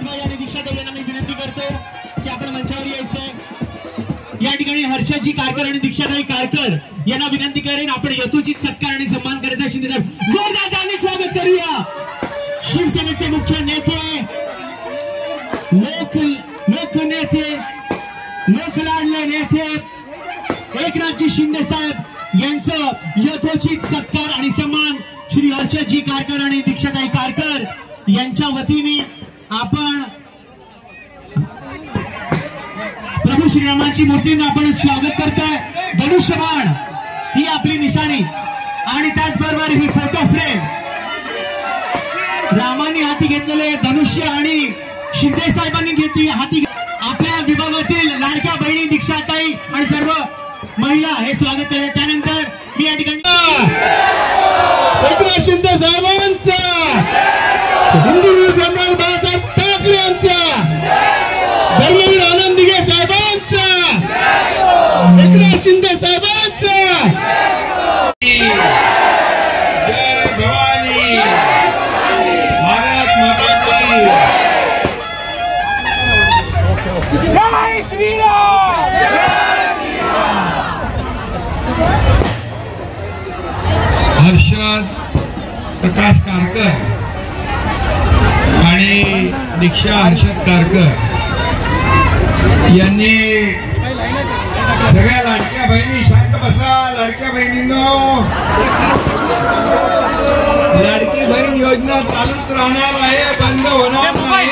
हर्षद भाई आणि दीक्षाताई यांना मी विनंती करतो की आपण मंचावर यायचंय। या ठिकाणी हर्षदजी कारकर आणि दीक्षाताई कारकर यांना विनंती करेन आपण यथोचित सत्कार आणि सन्मान करता शिंदे जोरदार टाळ्यांनी स्वागत करूया। शिवसेनेचे मुख्य नेते, लोकनेते, लोकलाडले नेते एकनाथजी शिंदे साहेब यांचं यथोचित सत्कार आणि सन्मान श्री हर्षदजी कारकर आणि दीक्षाताई कारकर यांच्या वतीने आपण प्रभू श्रीरामाची मूर्तीने आपण स्वागत करतोय। धनुष्यबाण ही आपली निशाणी आणि त्याचबरोबर ही फोटो फ्रेम रामाने हाती घेतलेले धनुष्य आणि शिंदे साहेबांनी घेतली हाती आपल्या विभागातील लाडक्या बहिणी दीक्षाताई आणि सर्व महिला हे स्वागत करतात। त्यानंतर मी या ठिकाणी एकनाथ शिंदे साहेबांचा, हिंदू सम्राट बाळासाहेब ठाकरे यांचा, धर्मवीर आनंद दिघे साहेबांचा, एकनाथ शिंदे साहेबांचा जय भवानी, भारत माता की जय श्रीराम। हर्षद प्रकाश कारकर आणि दीक्षा हर्षद कारकर यांनी सगळ्या लाडक्या बहिणी, शांत बसा लाडक्या बहिणींनो, लाडकी बहीण योजना चालूच राहणार आहे, बंद होणार नाही।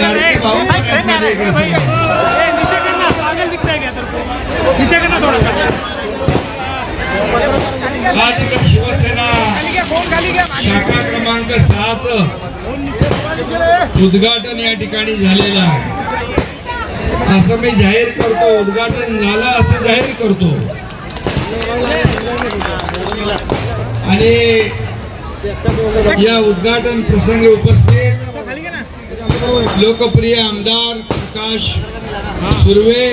लाडके भाऊ आज शिवसेना शाखा क्रमांक 6चं उद्घाटन या ठिकाणी झालेलं आहे असं मी जाहीर करतो। उद्घाटन झालं असं जाहीर करतो आणि या उद्घाटन प्रसंगी उपस्थित लोकप्रिय आमदार प्रकाश सुर्वे,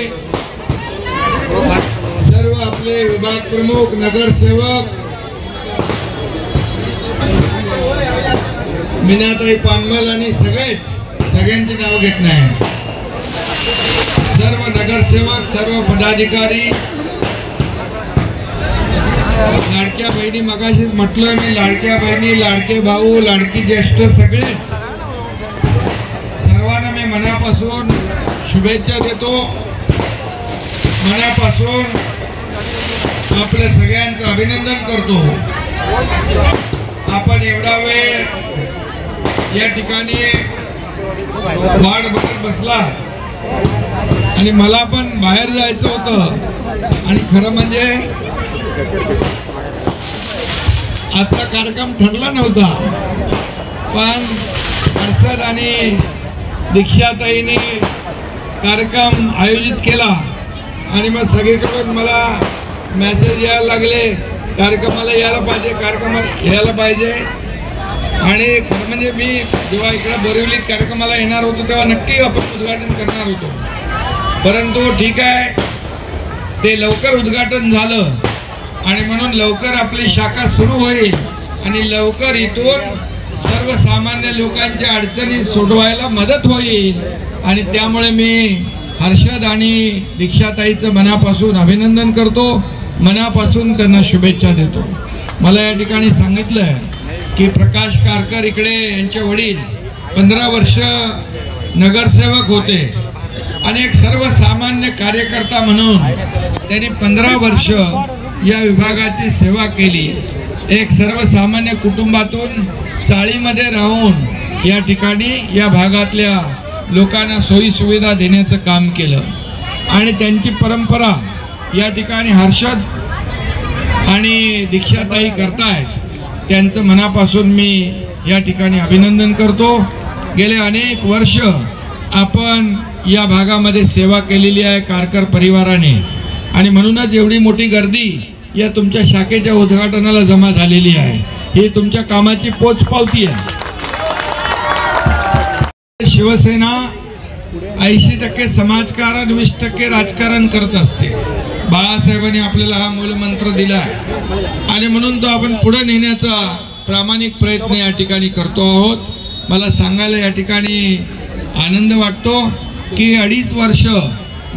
सर्व आपले विभाग प्रमुख, नगरसेवक, मीनाताई पानमल आणि सगळ्यांची नाव घेत नाही, सर्व नगरसेवक, सर्व पदाधिकारी, लाडक्या बहिणी, मगाशीच म्हटलं मी, लाडक्या बहिणी, लाडके भाऊ, लाडकी ज्येष्ठ सगळेच, सर्वांना मी मनापासून शुभेच्छा देतो। मनापासून आपल्या सगळ्यांचं अभिनंदन करतो। आपण एवढा वेळ या ठिकाणी वाट बघत बसला आणि मला पण बाहेर जायचं होतं आणि खरं म्हणजे आजचा कार्यक्रम ठरला नव्हता, पण हर्षद आणि दीक्षाताईने कार्यक्रम आयोजित केला आणि मग सगळीकडून मला मेसेज यायला लागले, कार्यक्रमाला यायला पाहिजे, कार्यक्रमाला यायला पाहिजे। आणि खरं म्हणजे मी जेव्हा इकडे बोरिवलीत कार्यक्रमाला येणार होतो तेव्हा नक्की आपण उद्घाटन करणार होतो, परंतु ठीक आहे, ते लवकर उद्घाटन झालं आणि म्हणून लवकर आपली शाखा सुरू होईल आणि लवकर इथून सर्वसामान्य लोकांच्या अडचणी सोडवायला मदत होईल आणि त्यामुळे मी हर्षद आणि दीक्षाताईचं मनापासून अभिनंदन करतो, मनापासून त्यांना शुभेच्छा देतो। मला या ठिकाणी सांगितलं की प्रकाश कारकर इकडे यांचे वडील 15 वर्ष नगरसेवक होते आणि एक सर्वसामान्य कार्यकर्ता म्हणून त्यांनी 15 वर्ष या विभागाची सेवा केली। एक सर्वसामान्य कुटुंबातून चाळीमध्ये राहून या ठिकाणी या भागातल्या लोकांना सोयी सुविधा देण्याचं काम केलं आणि त्यांची परंपरा या ठिकाणी हर्षद आणि दीक्षाताई करतायत, त्यांचं मनापासून मी या ठिकाणी अभिनंदन करतो। गेले अनेक वर्ष आपण या भागामध्ये सेवा केलेली आहे कारकर परिवाराने आणि म्हणूनच एवढी मोठी गर्दी या तुमच्या शाखेच्या उद्घाटनाला जमा झालेली आहे, ही तुमच्या कामाची पोचपावती आहे। शिवसेना 80% समाजकारण 20% राजकारण करत असते. बाळासाहेबांनी आपल्याला हा मूलमंत्र दिला आहे आणि म्हणून तो आपण पुढे नेण्याचा प्रामाणिक प्रयत्न या ठिकाणी करतो आहोत. मला सांगायला या ठिकाणी आनंद वाटतो की 2.5 वर्ष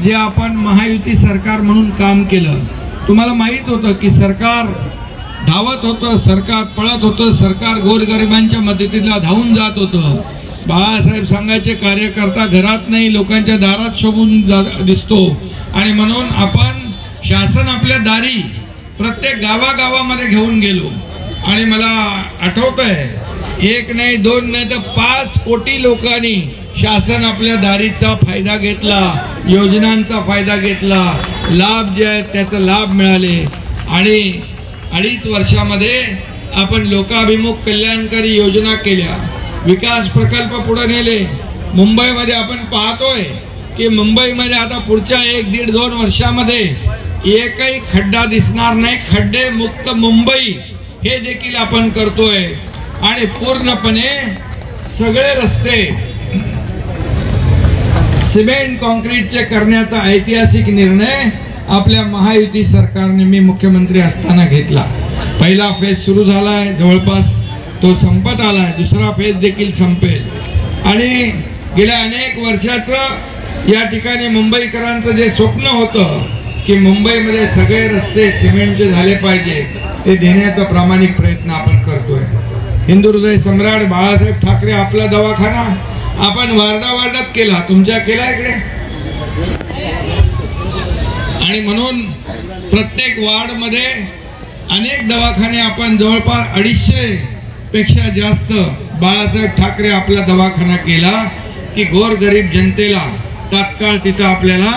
जे आपण महायुती सरकार म्हणून काम केलं, तुम्हाला माहीत होतं की सरकार धावत होतं, सरकार पळत होतं, सरकार गोरगरिबांच्या मदतीला धावून जात होतं. बाळासाहेब सांगायचे कार्यकर्ता घरात नाही लोकांच्या दारात शोभून दिसतो आणि म्हणून आपण शासन आपल्या दारी प्रत्येक गावागावामध्ये घेऊन गेलो आणि मला आठवतंय 1 नाही 2 नाही तर 5 कोटी लोकांनी शासन आपल्या दारीचा फायदा घेतला, योजनांचा फायदा घेतला, लाभ जे आहेत त्याचा लाभ मिळाले आणि 2.5 वर्षामध्ये आपण लोकाभिमुख कल्याणकारी योजना केल्या, विकास प्रकल्प पुढे नेले. मुंबईमध्ये आपण पाहतोय की मुंबईमध्ये आता पुढच्या 1-1.5-2 वर्षामध्ये एकही खड्डा दिसणार नाही. खड्डे मुक्त मुंबई हे देखील आपण करतोय आणि पूर्णपणे सगळे रस्ते सिमेंट कॉन्क्रीटचे करण्याचा ऐतिहासिक निर्णय आपल्या महायुती सरकारने मी मुख्यमंत्री असताना घेतला. पहिला फेज सुरू झालाय, जवळपास तो संपत आलाय, दुसरा फेज देखील संपेल आणि गेल्या अनेक वर्षाचं या ठिकाणी मुंबईकरांचं जे स्वप्न होतं की मुंबईमध्ये सगळे रस्ते सिमेंटचे झाले पाहिजे ते देण्याचा प्रामाणिक प्रयत्न आपण करतोय. हिंदू हृदय सम्राट बाळासाहेब ठाकरे आपला दवाखाना आपण वार्डात केला, तुमच्या केला इकडे आणि म्हणून प्रत्येक वार्डमध्ये अनेक दवाखाने आपण जवळपास 250 पेक्षा जास्त बाळासाहेब ठाकरे आपला दवाखाना केला की गोरगरीब जनतेला तात्काळ तिथं आपल्याला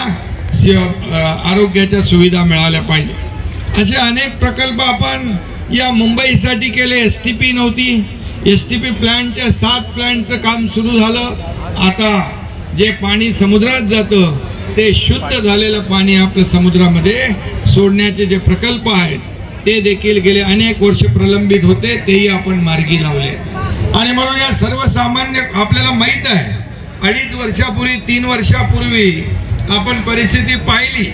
आरोग्याच्या सुविधा मिळाल्या पाहिजे. असे अनेक प्रकल्प आपण या मुंबईसाठी केले. STP नव्हती, STP प्लॅन्टच्या 7 प्लॅन्टचं काम सुरू झालं. आता जे पाणी समुद्रात जातं ते शुद्ध झालेलं पाणी आपल्या समुद्रामध्ये सोडण्याचे जे प्रकल्प आहेत ते देखील गेले अनेक वर्ष प्रलंबित होते, तेही आपण मार्गी लावले आणि म्हणून या सर्वसामान्य आपल्याला माहीत आहे 2.5 वर्षापूर्वी 3 वर्षापूर्वी आपण परिस्थिती पाहिली.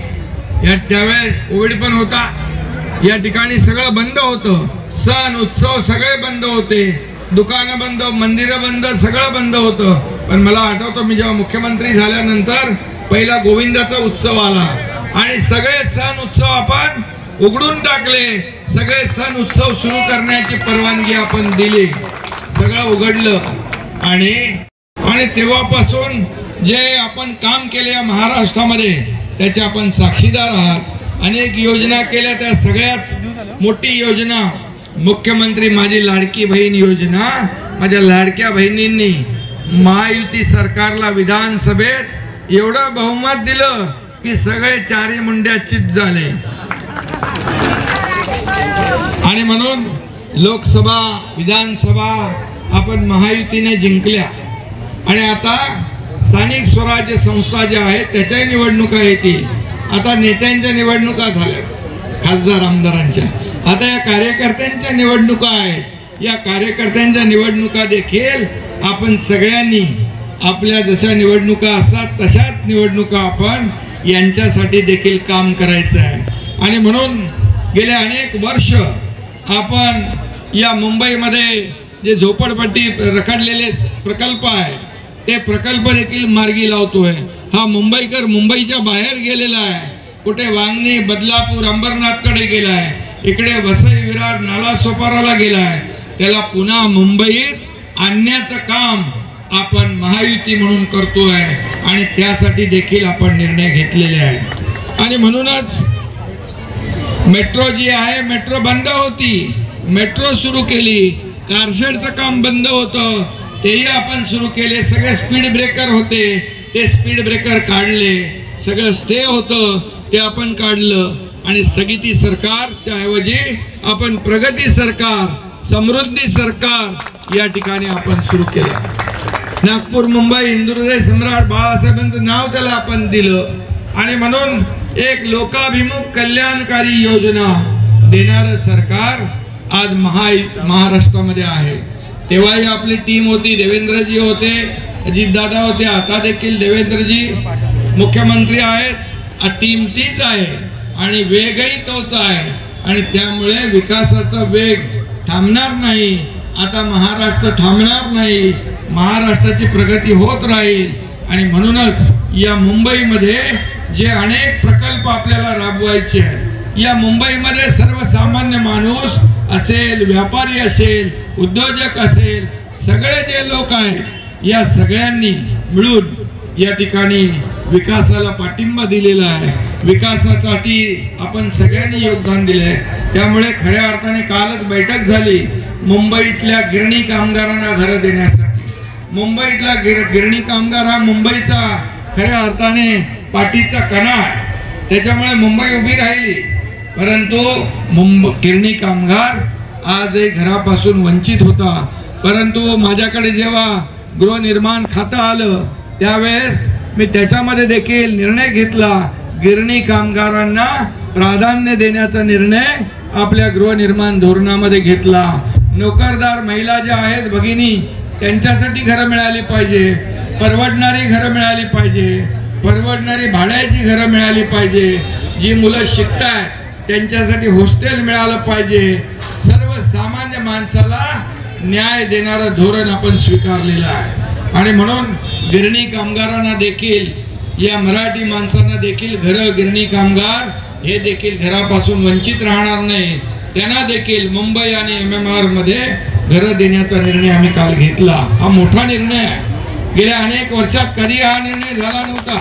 त्यावेळेस कोविड पण होता, या ठिकाणी सगळं बंद होतं, सण उत्सव सगळे बंद होते, दुकानं बंद, मंदिरं बंद, सगळं बंद होतं. पण मला आठवतं मी जेव्हा मुख्यमंत्री झाल्यानंतर पहिला गोविंदाचा उत्सव आला आणि सगळे सण उत्सव आपण उघडून टाकले, सगळे सण उत्सव सुरू करण्याची परवानगी आपण दिली, सगळं उघडलं आणि तेव्हापासून जे आपण काम केले या महाराष्ट्रामध्ये त्याचे आपण साक्षीदार आहात. अनेक योजना केल्या, त्या सगळ्यात मोठी योजना मुख्यमंत्री माझी लाडकी बहीण योजना. माझ्या लाडक्या बहिणींनी महायुती सरकारला विधानसभेत एवढं बहुमत दिलं की सगळे 4 मुंड्या चित झाले आणि म्हणून लोकसभा विधानसभा आपण महायुतीने जिंकल्या आणि आता स्थानिक स्वराज्य संस्था ज्या आहेत त्याच्याही निवडणुका येतील. आता नेत्यांच्या निवडणुका झाल्यात, खासदार आमदारांच्या. आता या कार्यकर्त्यांच्या निवडणुका आहेत. या कार्यकर्त्यांच्या निवडणुका देखील आपण सगळ्यांनी आपल्या जशा निवडणुका असतात तशाच निवडणुका आपण यांच्यासाठी देखील काम करायचं आहे आणि म्हणून गेले अनेक वर्ष आपण या मुंबईमध्ये जे झोपडपट्टी रखडलेले प्रकल्प आहेत ते प्रकल्प देखील मार्गी लावतोय. हा मुंबईकर मुंबईच्या बाहेर गेलेला आहे, कुठे वांगणी, बदलापूर, अंबरनाथकडे गेला आहे, इकडे वसई, विरार, नालासोपाराला गेला आहे. त्याला पुन्हा मुंबईत आणण्याचं काम आपण महायुती म्हणून करतोय आणि त्यासाठी देखील आपण निर्णय घेतलेले आहे आणि म्हणूनच मेट्रो जी आहे, मेट्रो बंद होती, मेट्रो सुरू केली. कारशेडचं काम बंद होतं, तेही आपण सुरू केले. सगळे स्पीड ब्रेकर होते, ते स्पीड ब्रेकर काढले. सगळं स्टे होतं ते आपण काढलं आणि स्थगिती सरकारच्या ऐवजी आपण प्रगती सरकार, समृद्धी सरकार या ठिकाणी आपण सुरू केलं. नागपूर मुंबई हिंदू हृदय सम्राट बाळासाहेबांचं नाव त्याला आपण दिलं आणि म्हणून एक लोकाभिमुख कल्याणकारी योजना देणारं सरकार आज महाराष्ट्रामध्ये आहे. तेव्हाही आपली टीम होती, देवेंद्रजी होते, अजितदादा होते, आता देखील देवेंद्रजी मुख्यमंत्री आहेत. टीम तीच आहे आणि वेगही तोच आहे आणि त्यामुळे विकासाचा वेग थांबणार नाही. आता महाराष्ट्र थांबणार नाही, महाराष्ट्राची प्रगती होत राहील. आणि म्हणूनच या मुंबईमध्ये जे अनेक प्रकल्प आपल्याला राबवायचे आहेत, या मुंबईमध्ये सर्वसामान्य माणूस असेल, व्यापारी असेल, उद्योजक असेल, सगळे जे लोक आहेत या सगळ्यांनी मिळून या ठिकाणी विकासाला पाठिंबा दिलेला आहे. विकासासाठी आपण सगळ्यांनी योगदान दिले आहे. त्यामुळे खऱ्या अर्थाने कालच बैठक झाली मुंबईतल्या गिरणी कामगारांना घरं देण्यासाठी. मुंबईतला गिरणी कामगार हा मुंबईचा खऱ्या अर्थाने पाठीचा कणा आहे. त्याच्यामुळे मुंबई उभी राहिली. परंतु गिरणी कामगार आजही घरापासून वंचित होता. परंतु माझ्याकडे जेव्हा गृहनिर्माण खातं आलं त्यावेळेस मी त्याच्यामध्ये देखील निर्णय घेतला, गिरणी कामगारांना प्राधान्य देण्याचा निर्णय आपल्या गृहनिर्माण धोरणामध्ये घेतला. नोकरदार महिला ज्या आहेत भगिनी, त्यांच्यासाठी घरं मिळाली पाहिजे, परवडणारी घरं मिळाली पाहिजे, परवडणारी भाड्याची घरं मिळाली पाहिजे. जी मुलं शिकतायत त्यांच्यासाठी हॉस्टेल मिळालं पाहिजे. सर्वसामान्य माणसाला न्याय देणारं धोरण आपण स्वीकारलेलं आहे. आणि म्हणून गिरणी कामगारांना देखील, या मराठी माणसांना देखील घरं, गिरणी कामगार हे देखील घरापासून वंचित राहणार नाही. त्यांना देखील मुंबई आणि MMR मध्ये घरं देण्याचा निर्णय आम्ही काल घेतला. हा मोठा निर्णय आहे. गेल्या अनेक वर्षात कधी हा निर्णय झाला नव्हता.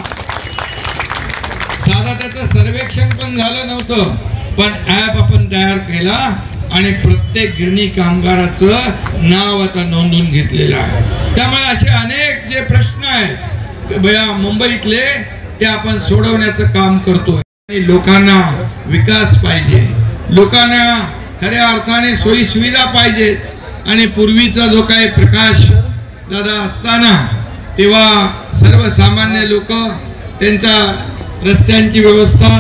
साधा त्याचं सर्वेक्षण पण झालं नव्हतं, पण ॲप आपण तयार केला आणि प्रत्येक गिरणी कामगाराचं नाव आता नोंदवून घेतलेलं आहे. त्यामुळे असे अनेक जे प्रश्न आहेत मुंबईतले ते आपण सोडवण्याचं काम करतोय. आणि लोकांना विकास पाहिजे, लोकांना खऱ्या अर्थाने सोयी सुविधा पाहिजेत. आणि पूर्वीचा जो काही प्रकाश दादा असताना तेव्हा सर्वसामान्य लोक त्यांच्या रस्त्यांची व्यवस्था,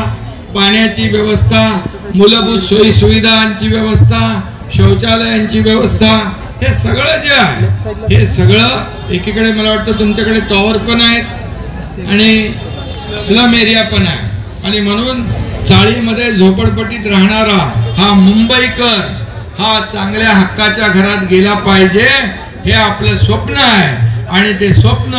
पाण्याची व्यवस्था, मूलभूत सोयी सुविधांची व्यवस्था, शौचालयांची व्यवस्था, हे सगळं जे आहे हे सगळं एकीकडे मला वाटतं तुमच्याकडे टॉवर पण आहेत आणि स्लम एरिया पण आहे. आणि म्हणून चाळीमध्ये झोपडपट्टीत राहणारा हा मुंबईकर हा चांगल्या हक्काच्या घरात गेला पाहिजे, हे आपलं स्वप्न आहे. आणि ते स्वप्न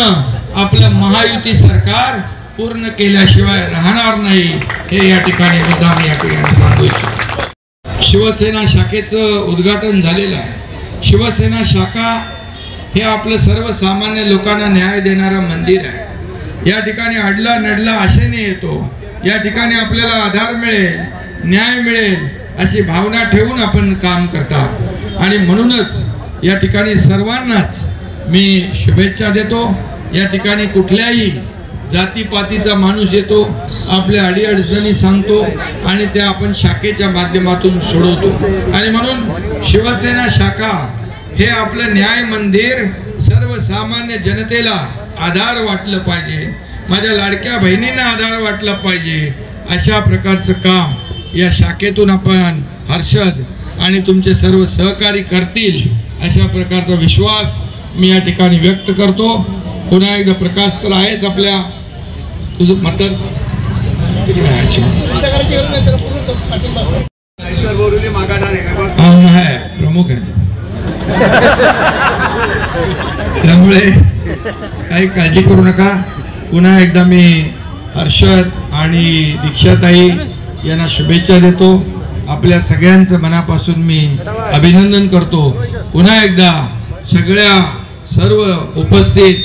आपलं महायुती सरकार पूर्ण केल्याशिवाय राहणार नाही, हे या ठिकाणी मुद्दाम या ठिकाणी सांगू इच्छितो. शिवसेना शाखेचं उद्घाटन झालेलं आहे. शिवसेना शाखा हे आपलं सर्वसामान्य लोकांना न्याय देणारं मंदिर आहे. या ठिकाणी अडला नडला आशेने येतो. या ठिकाणी आपल्याला आधार मिळेल, न्याय मिळेल अशी भावना ठेवून आपण काम करता. आणि म्हणूनच या ठिकाणी सर्वांनाच मी शुभेच्छा देतो. या ठिकाणी कुठल्याही जातीपातीचा माणूस येतो, आपल्या अडीअडचणी सांगतो आणि त्या आपण शाखेच्या माध्यमातून सोडवतो. आणि म्हणून शिवसेना शाखा हे आपलं न्याय मंदिर सर्वसामान्य जनतेला आधार वाटलं पाहिजे, माझ्या लाडक्या बहिणींना आधार वाटला पाहिजे. अशा प्रकारचं काम या शाखेतून आपण हर्षद आणि तुमचे सर्व सहकारी करतील अशा प्रकारचा विश्वास मी या ठिकाणी व्यक्त करतो. पुन्हा एकदा प्रकाश तर आहेच आपल्या, तुझं मत आहे प्रमुख आहे, त्यामुळे काही काळजी करू नका. पुन्हा एकदा मी हर्षद आणि दीक्षाताई यांना शुभेच्छा देतो. आपल्या सगळ्यांचं मनापासून मी अभिनंदन करतो. पुन्हा एकदा सगळ्या सर्व उपस्थित